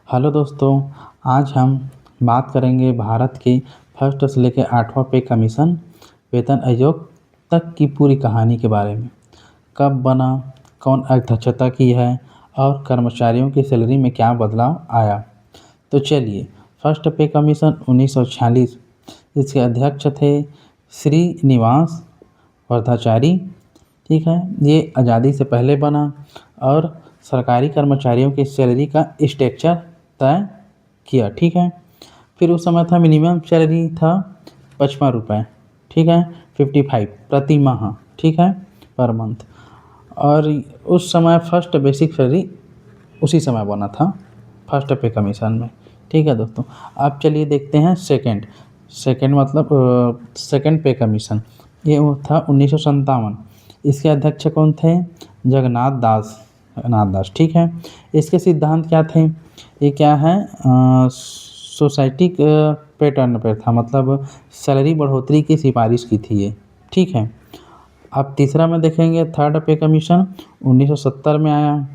Hello दोस्तों, आज हम बात करेंगे भारत के फर्स्ट से लेकर 8वां पे कमीशन वेतन आयोग तक की पूरी कहानी के बारे में। कब बना, कौन अध्यक्षता की है और कर्मचारियों की सैलरी में क्या बदलाव आया। तो चलिए, फर्स्ट पे कमीशन 1946, इसके अध्यक्ष थे श्रीनिवास वर्धाचारी। ठीक है, ये आज़ादी से पहले बना और सरकारी कर्मचारियों की सैलरी का स्ट्रक्चर तय किया। ठीक है, फिर उस समय था मिनिमम सैलरी था 55 रुपये। ठीक है, 55 प्रति माह। ठीक है, पर मंथ। और उस समय फर्स्ट बेसिक सैलरी उसी समय बना था फर्स्ट पे कमीशन में। ठीक है दोस्तों, अब चलिए देखते हैं सेकंड मतलब सेकंड पे कमीशन। ये वो था 1957। इसके अध्यक्ष कौन थे? जगन्नाथ दास। ठीक है, इसके सिद्धांत क्या थे? ये क्या है, सोसाइटी पैटर्न पर था, मतलब सैलरी बढ़ोतरी की सिफारिश की थी ये। ठीक है, अब तीसरा में देखेंगे थर्ड पे कमीशन 1970 में आया।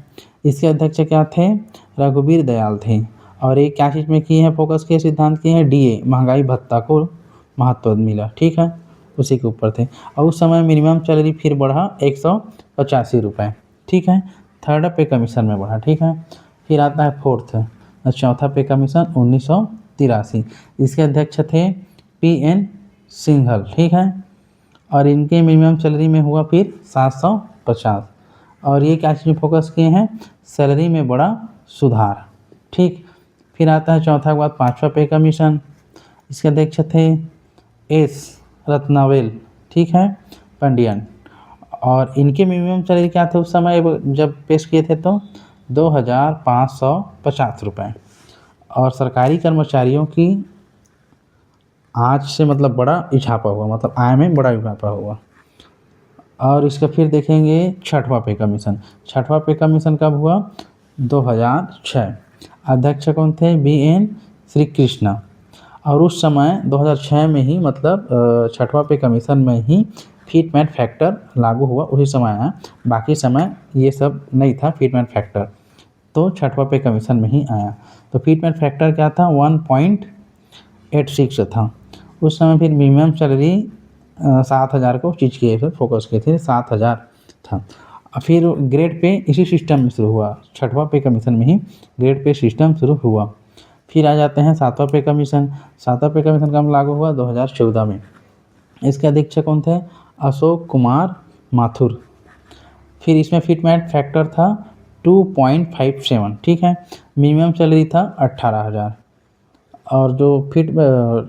इसके अध्यक्ष क्या थे? रघुवीर दयाल थे। और ये क्या चीज़ में किए हैं, फोकस किए, सिद्धांत किए हैं? डीए, महंगाई भत्ता को महत्व मिला। ठीक है, उसी के ऊपर थे। और उस समय मिनिमम सैलरी फिर बढ़ा 185 रुपये। ठीक है, थर्ड पे कमीशन में बढ़ा। ठीक है, फिर आता है फोर्थ, चौथा पे कमीशन 1983। इसके अध्यक्ष थे PN सिंघल। ठीक है, और इनके मिनिमम सैलरी में हुआ फिर 750। और ये क्या चीज़ फोकस किए हैं? सैलरी में बड़ा सुधार। ठीक, फिर आता है चौथा के बाद पाँचवा पे कमीशन। इसके अध्यक्ष थे S रत्नावेल। ठीक है, पंडियन। और इनके मिनिमम सैलरी क्या थे उस समय जब पेश किए थे? तो 2550 रुपये। और सरकारी कर्मचारियों की आज से मतलब बड़ा इजाफा हुआ, मतलब आय में बड़ा इजाफा हुआ। और इसका फिर देखेंगे छठवां पे कमीशन। छठवां पे कमीशन कब हुआ? 2006। अध्यक्ष कौन थे? BN श्री कृष्णा। और उस समय 2006 में ही, मतलब छठवां पे कमीशन में ही फिटमेंट फैक्टर लागू हुआ, उसी समय आया। बाकी समय ये सब नहीं था फिटमेंट फैक्टर, तो छठवां पे कमीशन में ही आया। तो फिटमेंट फैक्टर क्या था? 1.86 था उस समय। फिर मिनिमम सैलरी 7000 को चीज किए थे, फोकस किए थे, 7000 था। फिर ग्रेड पे इसी सिस्टम में शुरू हुआ, छठवां पे कमीशन में ही ग्रेड पे सिस्टम शुरू हुआ। फिर आ जाते हैं सातवां पे कमीशन। सातवां पे कमीशन कब लागू हुआ? 2014 में। इसके अध्यक्ष कौन थे? अशोक कुमार माथुर। फिर इसमें फिटमेंट फैक्टर था 2.57। ठीक है, मिनिमम सैलरी था 18,000। और जो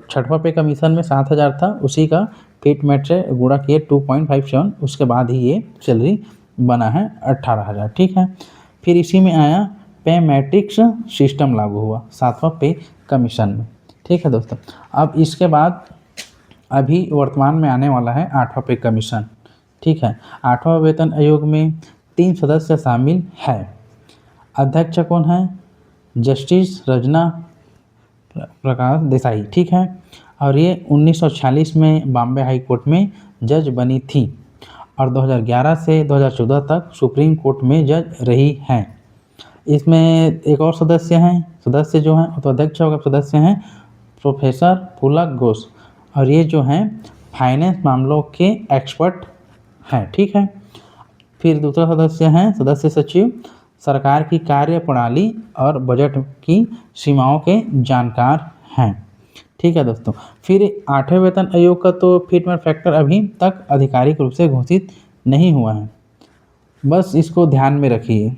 छठवां पे कमीशन में 7,000 था, उसी का फिटमेंट से गुणा किए 2.57, उसके बाद ही ये सैलरी बना है 18,000। ठीक है, फिर इसी में आया पे मैट्रिक्स सिस्टम लागू हुआ सातवां पे कमीशन में। ठीक है दोस्तों, अब इसके बाद अभी वर्तमान में आने वाला है आठवां पे कमीशन। ठीक है, आठवां वेतन आयोग में 3 सदस्य शामिल है। अध्यक्ष कौन है? जस्टिस रजना प्रकाश देसाई। ठीक है, और ये 1946 में बॉम्बे हाई कोर्ट में जज बनी थी और 2011 से 2014 तक सुप्रीम कोर्ट में जज रही हैं। इसमें एक और सदस्य जो हैं, तो अध्यक्ष होगा, सदस्य हैं प्रोफेसर पुलक घोष, और ये जो हैं फाइनेंस मामलों के एक्सपर्ट हैं। ठीक है, फिर दूसरा सदस्य हैं सदस्य सचिव, सरकार की कार्य प्रणाली और बजट की सीमाओं के जानकार हैं। ठीक है दोस्तों, फिर आठवें वेतन आयोग का तो फिटमेंट फैक्टर अभी तक आधिकारिक रूप से घोषित नहीं हुआ है, बस इसको ध्यान में रखिए।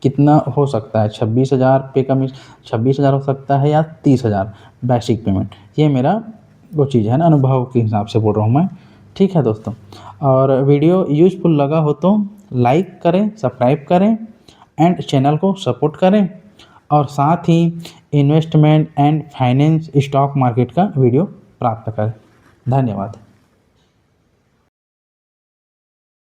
कितना हो सकता है? 26,000 पे कमीशन, 26,000 हो सकता है या 30,000 बेसिक पेमेंट। ये मेरा वो चीज़ है ना, अनुभव के हिसाब से बोल रहा हूँ मैं। ठीक है दोस्तों, और वीडियो यूजफुल लगा हो तो लाइक करें, सब्सक्राइब करें एंड चैनल को सपोर्ट करें, और साथ ही investment and finance stock market का वीडियो प्राप्त करें। धन्यवाद।